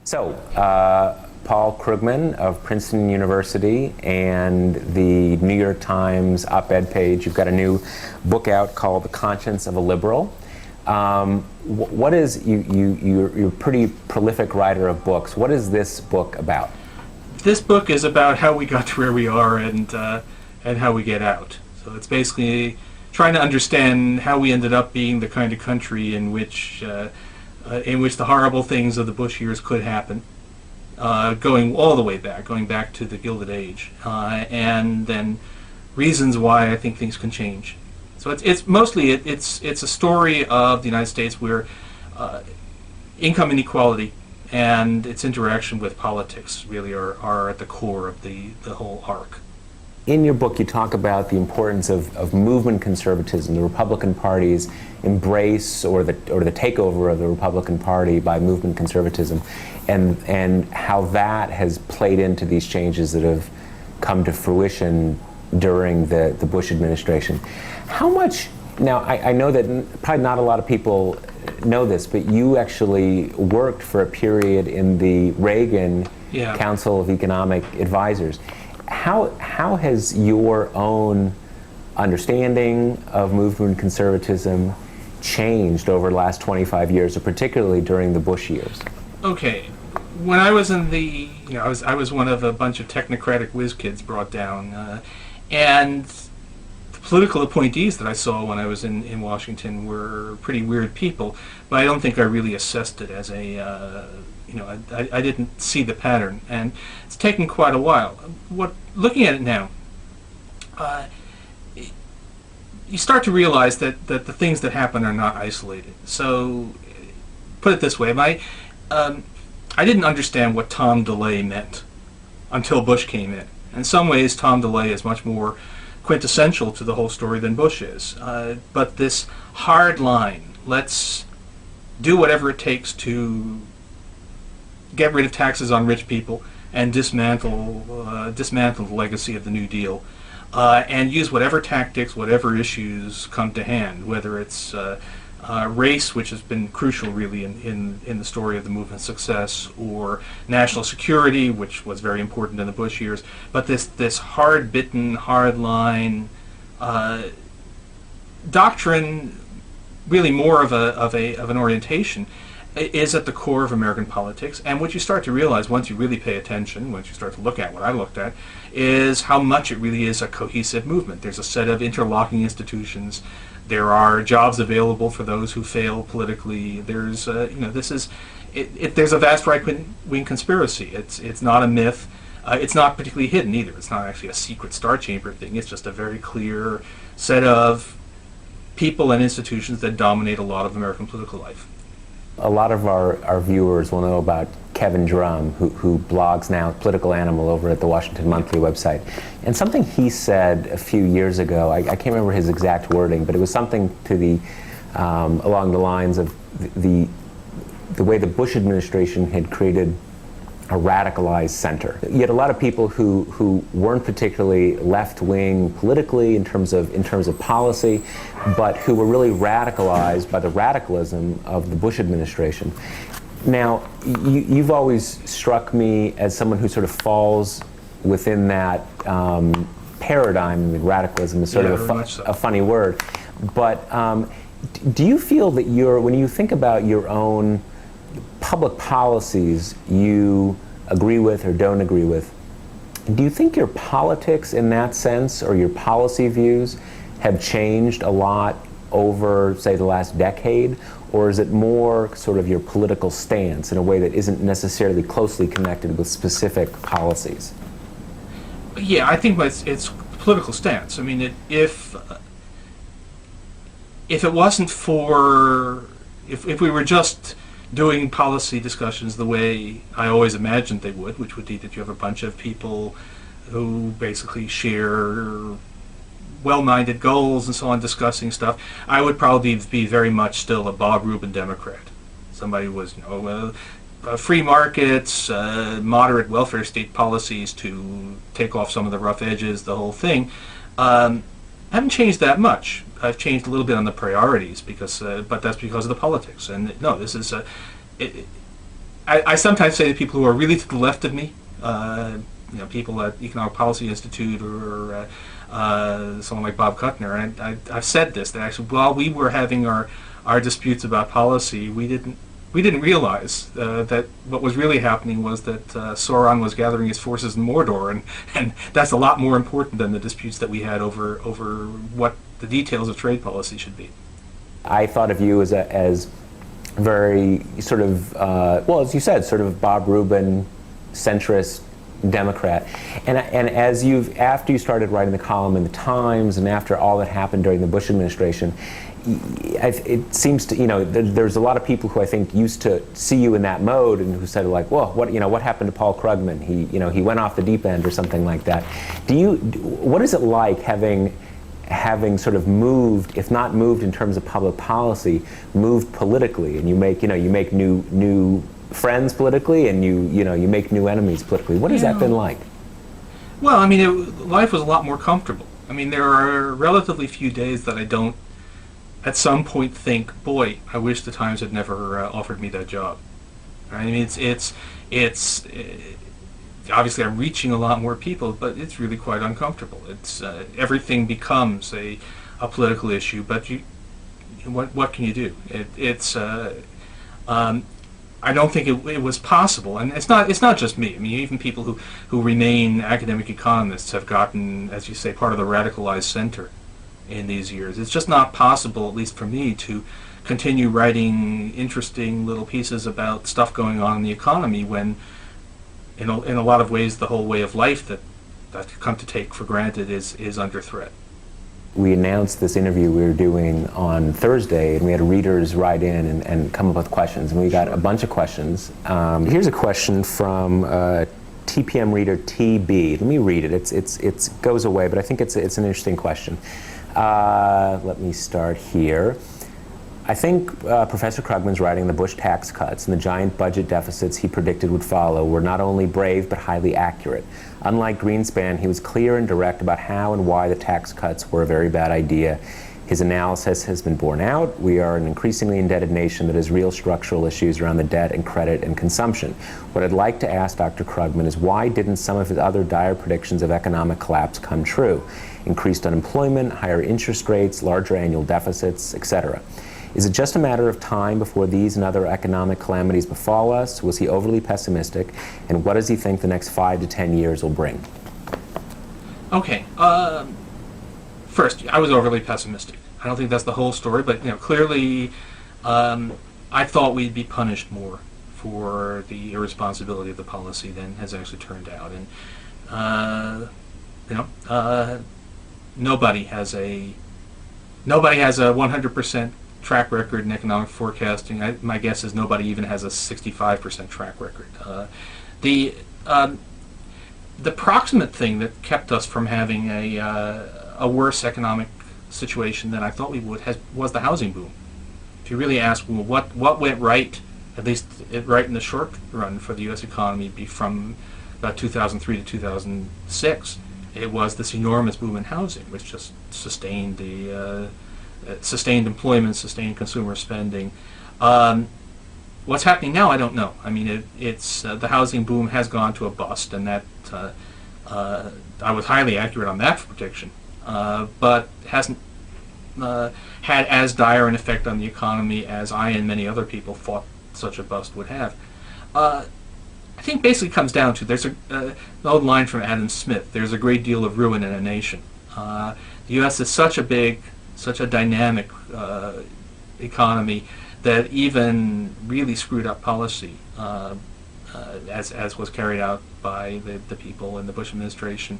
So, Paul Krugman of Princeton University and the New York Times op-ed page, you've got a new book out called The Conscience of a Liberal. What is, you're a pretty prolific writer of books. What is this book about? This book is about how we got to where we are and how we get out. So it's basically trying to understand how we ended up being the kind of country in which the horrible things of the Bush years could happen, going all the way back, going back to the Gilded Age, and then reasons why I think things can change. So it's mostly it's a story of the United States where income inequality and its interaction with politics really are at the core of the whole arc. In your book, you talk about the importance of movement conservatism, the Republican Party's embrace or the takeover of the Republican Party by movement conservatism, and how that has played into these changes that have come to fruition during the Bush administration. How much, now I know that probably not a lot of people know this, but you actually worked for a period in the Reagan Council of Economic Advisors. How has your own understanding of movement conservatism changed over the last 25 years, or particularly during the Bush years? Okay, when I was in the, I was one of a bunch of technocratic whiz kids brought down, and the political appointees that I saw when I was in Washington were pretty weird people, but I don't think I really assessed it as a I didn't see the pattern, and it's taken quite a while. Looking at it now, you start to realize that the things that happen are not isolated. So, put it this way, I didn't understand what Tom DeLay meant until Bush came in. In some ways, Tom DeLay is much more quintessential to the whole story than Bush is. But this hard line, let's do whatever it takes to get rid of taxes on rich people and dismantle the legacy of the New Deal, and use whatever tactics, whatever issues come to hand, whether it's race, which has been crucial really in the story of the movement's success, or national security, which was very important in the Bush years. But this hard-bitten, hard-line doctrine, really more of an orientation, is at the core of American politics. And what you start to realize once you really pay attention, once you start to look at what I looked at, is how much it really is a cohesive movement. There's a set of interlocking institutions. There are jobs available for those who fail politically. There's there's a vast right-wing conspiracy. It's not a myth. It's not particularly hidden either. It's not actually a secret Star Chamber thing. It's just a very clear set of people and institutions that dominate a lot of American political life. A lot of our viewers will know about Kevin Drum, who blogs now Political Animal over at the Washington Monthly website. And something he said a few years ago, I can't remember his exact wording, but it was something to the along the lines of the way the Bush administration had created a radicalized center. You had a lot of people who weren't particularly left-wing politically in terms of policy, but who were really radicalized by the radicalism of the Bush administration. Now, you've always struck me as someone who sort of falls within that paradigm. I mean, radicalism is sort of a funny word, but do you feel that when you think about your own public policies you agree with or don't agree with, do you think your politics in that sense, or your policy views, have changed a lot over, say, the last decade? Or is it more sort of your political stance in a way that isn't necessarily closely connected with specific policies? Yeah, I think it's political stance. I mean, if it wasn't for, if we were just doing policy discussions the way I always imagined they would, which would be that you have a bunch of people who basically share well-minded goals and so on, discussing stuff, I would probably be very much still a Bob Rubin Democrat. Somebody who was, free markets, moderate welfare state policies to take off some of the rough edges, the whole thing. Haven't changed that much. I've changed a little bit on the priorities, because, but that's because of the politics. And no, this is I sometimes say to people who are really to the left of me, people at Economic Policy Institute or someone like Bob Kuttner, and I've said this, that actually while we were having our disputes about policy, we didn't realize that what was really happening was that Sauron was gathering his forces in Mordor, and that's a lot more important than the disputes that we had over what the details of trade policy should be. I thought of you as very sort of, as you said, sort of Bob Rubin, centrist Democrat. And after you started writing the column in the Times, and after all that happened during the Bush administration, it seems to, there's a lot of people who I think used to see you in that mode and who said like, well, what happened to Paul Krugman? He went off the deep end or something like that. What is it like having sort of moved, if not moved in terms of public policy, moved politically, and you make new friends politically, and you make new enemies politically? What has that been like? Well, I mean, life was a lot more comfortable. I mean, there are relatively few days that I don't at some point think, boy, I wish the Times had never offered me that job. I mean, it's obviously I'm reaching a lot more people, but it's really quite uncomfortable. It's everything becomes a political issue, but what can you do? I don't think it was possible, and it's not just me. I mean, even people who remain academic economists have gotten, as you say, part of the radicalized center in these years. It's just not possible, at least for me, to continue writing interesting little pieces about stuff going on in the economy when, in a lot of ways, the whole way of life that I've come to take for granted is under threat. We announced this interview we were doing on Thursday, and we had readers write in and come up with questions, and we got a bunch of questions. Here's a question from TPM reader TB. Let me read it. It goes away, but I think it's an interesting question. Let me start here. I think Professor Krugman's writing the Bush tax cuts and the giant budget deficits he predicted would follow were not only brave but highly accurate. Unlike Greenspan, he was clear and direct about how and why the tax cuts were a very bad idea. His analysis has been borne out. We are an increasingly indebted nation that has real structural issues around the debt and credit and consumption. What I'd like to ask Dr. Krugman is why didn't some of his other dire predictions of economic collapse come true? Increased unemployment, higher interest rates, larger annual deficits, etc. Is it just a matter of time before these and other economic calamities befall us? Was he overly pessimistic? And what does he think the next 5 to 10 years will bring? Okay. First, I was overly pessimistic. I don't think that's the whole story, but clearly, I thought we'd be punished more for the irresponsibility of the policy than has actually turned out. And nobody has a 100% track record in economic forecasting. My guess is nobody even has a 65% track record. The proximate thing that kept us from having a worse economic situation than I thought we would was the housing boom. If you really ask, well, what went right, at least right in the short run for the U.S. economy, from about 2003 to 2006, it was this enormous boom in housing, which just sustained sustained employment, sustained consumer spending. What's happening now, I don't know. I mean, it's the housing boom has gone to a bust, and that I was highly accurate on that prediction, but hasn't had as dire an effect on the economy as I and many other people thought such a bust would have. I think basically comes down to there's an old line from Adam Smith. There's a great deal of ruin in a nation. The U.S. is such a dynamic economy that even really screwed up policy, as was carried out by the people in the Bush administration,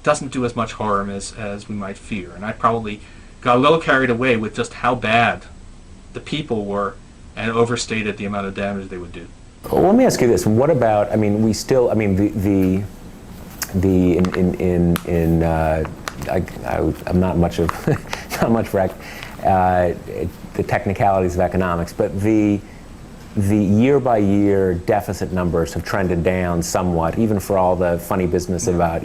doesn't do as much harm as we might fear. And I probably got a little carried away with just how bad the people were and overstated the amount of damage they would do. Well, let me ask you this: what about? I mean, I'm not much for the technicalities of economics, but the year-by-year deficit numbers have trended down somewhat, even for all the funny business about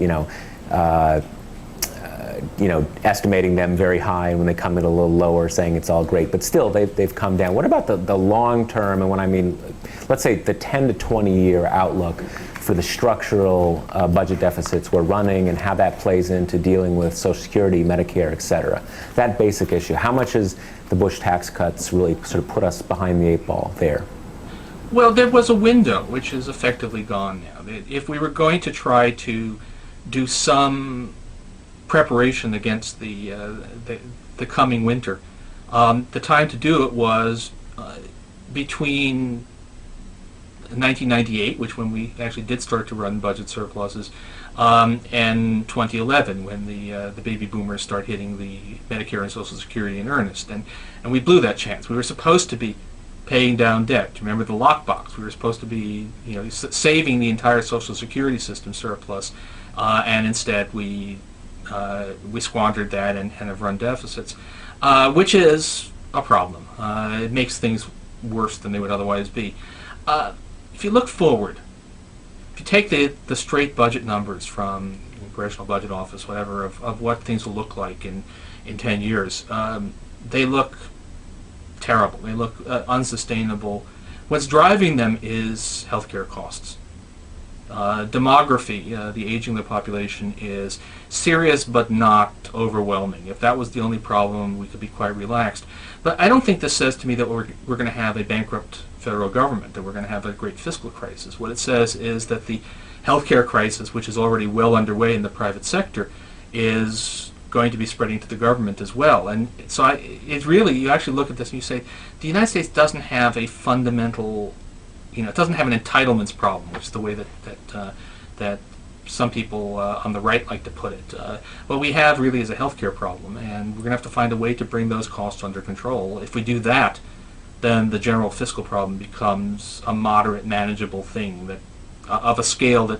estimating them very high, and when they come in a little lower, saying it's all great. But still, they've come down. What about the long term? And when I mean, let's say the 10 to 20 year outlook for the structural budget deficits we're running, and how that plays into dealing with Social Security, Medicare, et cetera. That basic issue. How much has the Bush tax cuts really sort of put us behind the 8 ball there? Well, there was a window which is effectively gone now. If we were going to try to do some preparation against the coming winter, the time to do it was between 1998, which when we actually did start to run budget surpluses, and 2011, when the baby boomers start hitting the Medicare and Social Security in earnest, and we blew that chance. We were supposed to be paying down debt. Remember the lockbox? We were supposed to be, saving the entire Social Security system surplus, and instead we squandered that and have run deficits, which is a problem. It makes things worse than they would otherwise be. If you look forward, if you take the straight budget numbers from the Congressional Budget Office, whatever, of what things will look like in 10 years, they look terrible. They look unsustainable. What's driving them is healthcare costs. Demography, the aging of the population, is serious but not overwhelming. If that was the only problem, we could be quite relaxed. But I don't think this says to me that we're going to have a bankrupt federal government, that we're going to have a great fiscal crisis. What it says is that the healthcare crisis, which is already well underway in the private sector, is going to be spreading to the government as well. And so it's really, you actually look at this and you say, the United States doesn't have a fundamental, it doesn't have an entitlements problem, which is the way that some people on the right like to put it. What we have really is a healthcare problem, and we're going to have to find a way to bring those costs under control. If we do that, then the general fiscal problem becomes a moderate, manageable thing that of a scale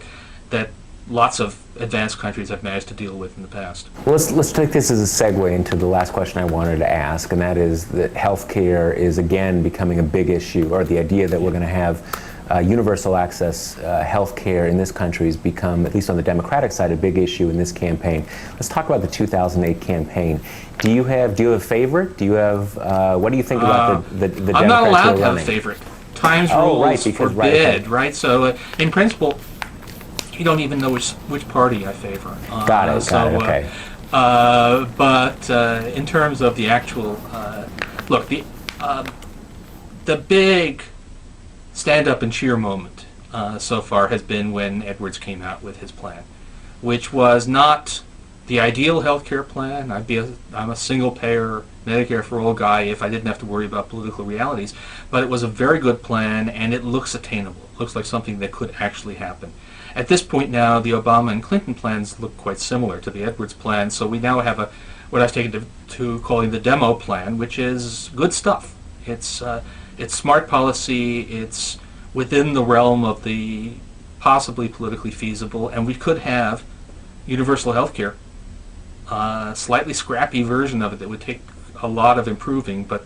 that lots of advanced countries have managed to deal with in the past. Well, let's take this as a segue into the last question I wanted to ask, and that is that healthcare is again becoming a big issue, or the idea that we're going to have universal access healthcare in this country has become, at least on the Democratic side, a big issue in this campaign. Let's talk about the 2008 campaign. Do you have a favorite? Do you have what do you think about the Democrats? I'm not allowed to have a favorite. Times rules forbid, right? So in principle, you don't even know which party I favor. Got it. Okay. But in terms of the actual look, the big stand up and cheer moment so far has been when Edwards came out with his plan, which was not the ideal healthcare plan. I'm a single payer Medicare for all guy if I didn't have to worry about political realities, but it was a very good plan, and it looks attainable. It looks like something that could actually happen. At this point now, the Obama and Clinton plans look quite similar to the Edwards plan, so we now have what I've taken to calling the demo plan, which is good stuff. It's smart policy, it's within the realm of the possibly politically feasible, and we could have universal health care, slightly scrappy version of it that would take a lot of improving, but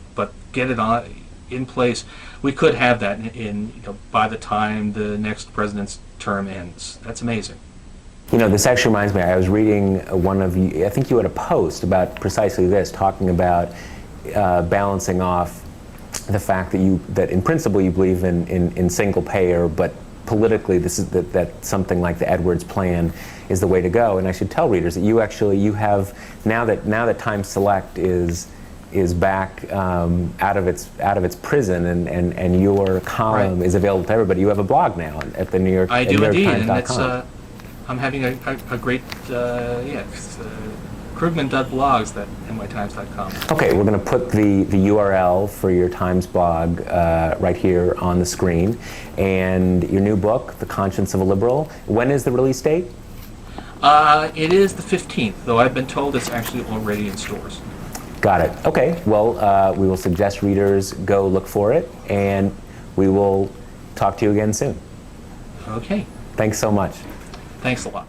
get it in place. We could have that in by the time the next president's term ends. That's amazing. This actually reminds me, I was reading one of you, I think you had a post about precisely this, talking about balancing off the fact that in principle you believe in single payer, but politically that something like the Edwards plan is the way to go. And I should tell readers that you have now that Time Select is back out of its prison, and your column is available to everybody. You have a blog now at the New York Times. I do indeed, and it's I'm having a great Krugman.blogs at nytimes.com. Okay, we're going to put the URL for your Times blog right here on the screen, and your new book, The Conscience of a Liberal. When is the release date? It is the 15th, though I've been told it's actually already in stores. Got it. Okay, well, we will suggest readers go look for it, and we will talk to you again soon. Okay. Thanks so much. Thanks a lot.